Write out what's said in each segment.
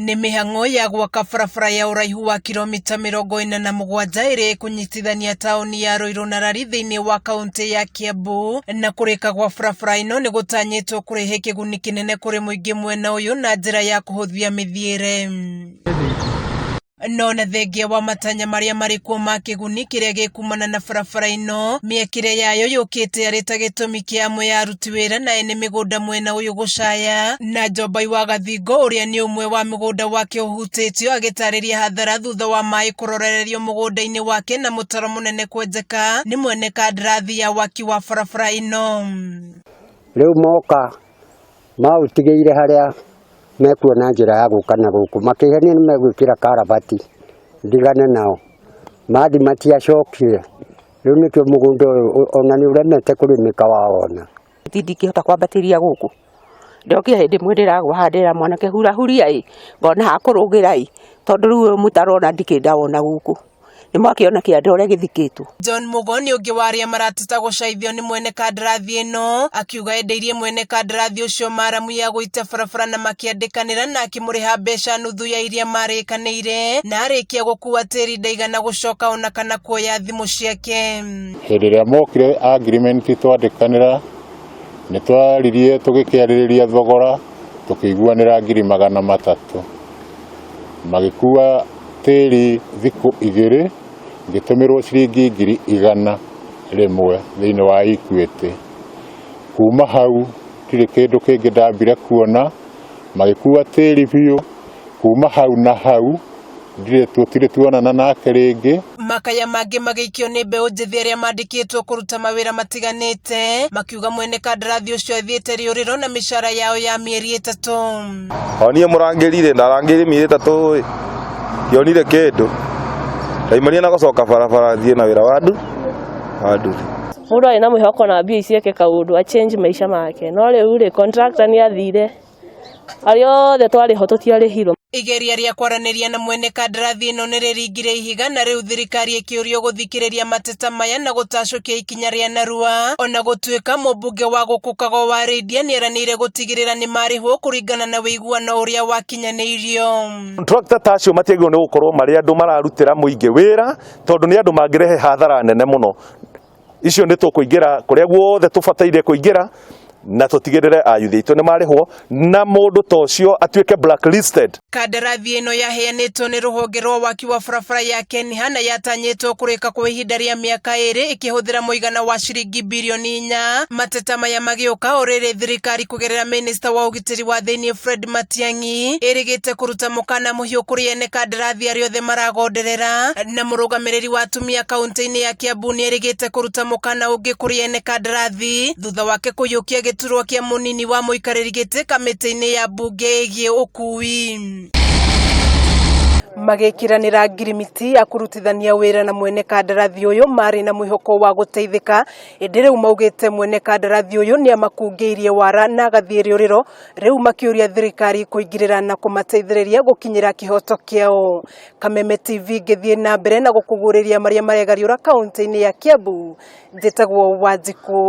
Nĩ mihango ya gwaka barabara ya uraihu wa kilomita 47 ĩrĩa kunyitithania taoni ya Ruiru na Lari thĩinĩ wa kaunti ya Kiambu, na kũrĩka gwa barabara ĩno nĩ gũtanyĩtwo kũrehe kĩguni kĩnene kũrĩ muingi mwena ũyũ na njĩra ya kũhũthia mĩthiĩre. No na thengia wa matanya maria marikuo ma kĩguni kĩrĩa gĩkumana na barabara ĩno, mĩakĩre yayo yũkĩte arĩ ta gĩtũmi kĩa amwe ya aruti wĩra na ene mĩgũnda mwena ũyũ gũcaya, na Njombai wa Gathingo ũrĩa nĩ ũmwe wa mĩgũnda wake ũhutĩtio agĩtarĩria hathara thutha wa maĩ kũrorererio mũgũnda-inĩ wake na mũtaro mũnene kwenjeka nĩ mwene kandarathi ya Waki wa barabara ĩno. Rĩu moka mautigĩire harĩa mekuona njira ya gũka na gũkũ makĩhenia nĩ megwĩkĩra karabati ndigane nao mathi matiacokire. Rĩu nĩkĩo mũgũnda ona nĩ ũremete kũrĩmĩka waona. Ndingĩhota kwambatĩria gũkũ ndokire hĩndĩ ĩmwe ndĩragwa handĩra mwanake hurahuria ngona hakũrũgĩra tondũ rĩu mũtaro ona ndikĩndawona gũkũ nĩ mwakĩona kĩanda ũrĩa gĩthikĩtwo. John Mugoni ũngĩ wa aria marateta gũcaithio nĩ mwene kandarathi ĩno akiuga endeirie mwene kandarathi ũcio maramu ya gũita barabara na makĩandĩkanĩra na akĩmũrĩha mbeca nuthu ya iria marĩkanĩire na arĩkia gũkua tĩri ndaigana gũcoka ona kana kuoya thimũ ciake. Hĩndĩ ĩrĩa mokire agreement twandĩkanĩra nĩ twaririe tũgĩkĩarĩrĩria thogora tũkĩiguanĩra 300,000 magĩkua tĩri thikũ 2 ngĩtũmĩrwo ciringi 100,000 rĩmwe thĩinĩ wa Equity. Kuma hau tirĩ kĩndũ kĩngĩ ndambire kuona, magĩkua tĩri biũ. Kuma hau na hau tũtirĩ tuonana nake rĩngĩ. Makaya mangĩ magĩikio nĩ mbeũ njĩthĩ arĩa mandĩkĩtwo kũruta mawĩra matiganĩte, makiuga mwene kandarathi ũcio athiĩte rĩũrĩro na mĩcara yao ya mĩeri 3. Onire mũrangĩrire ndarangĩire mĩeri 3 yonire kĩndũ ndaimania na gũcoka barabara thiĩ na wĩra wandu. Mũndũ arĩ na mwĩhoko na mbia ici eke kaũndũ a change maisha make, no rĩu rĩ contractor nĩ athire arĩa othe twarĩho tũtiarĩhirwo. Igeria rĩa kwaranĩria na mwene kandarathi ĩno nĩ rĩringire ihiga, na rĩu thirikari ĩkĩũrio gũthikĩrĩria mateta maya na gũtacũkia ikinya rĩa narua, ona gũtuĩka mũmbunge wa gũkũkago wa Rĩndia nĩ eranĩire gũtigĩrĩra nĩ marĩhwo kũringana na wĩiguano ũrĩa wakinyanĩirio. Contractor tacio matiagĩrĩirwo nĩ gũkorwo marĩ andũ mararutĩra muingi wĩra tondũ nĩ andũ mangĩrehe hathara nene mũno. Icio nĩ tũkũingĩra kũrĩa guothe tũbataire kũingĩra na tũtigĩrĩre ayuthi aitũ nĩ marĩhwo na mũndũ ta ũcio atuĩke blacklisted. Kandarathi ĩno yaheanĩtwo nĩ rũhonge rwa waki wa barabara ya Kenya na yatanyĩtwo kũrĩka kwa ihinda rĩa mĩaka 2 ĩkĩhũthĩra mũigana wa ciringi birioni 4. Mateta maya magĩũka o rĩrĩ thirikari kũgerera minista wa ũgitĩri wa thĩinĩ Fred Matiang'i ĩrĩgĩte kũruta mũkana mũhiũ kũrĩ ene kandarathi arĩa othe maragonderera, na mũrũgamĩrĩri wa atumia kaunti-inĩ ya Kiambu nĩ ĩrĩgĩte kũruta mũkana ũngĩ kũrĩ ene kandarathi thutha wake kũiyũkia gĩturwa kĩa mũnini wa mũikarĩri gĩtĩ kamĩtĩ-inĩ ya mbunge ĩgiĩ ũkui. Magĩkiranĩra ngirimiti ya kũrutithania wĩra na mwene kandarathi ũyũ marĩ na mwĩhoko wa gũteithĩka, ĩndĩ rĩu maugĩte mwene kandarathi ũyũ nĩ amakungĩirie wara na agathiĩ rĩũrĩro, rĩu makĩũria thirikari kũingĩrĩra na kũmateithĩrĩria gũkinyĩra kĩhoto kĩao. Kameme TV ngĩthiĩ na mbere na gũkũgũrĩria marĩa maregariũra kaunti-inĩ ya Kiambu, njĩtagwo Wanjikũ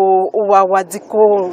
wa Wanjikũ.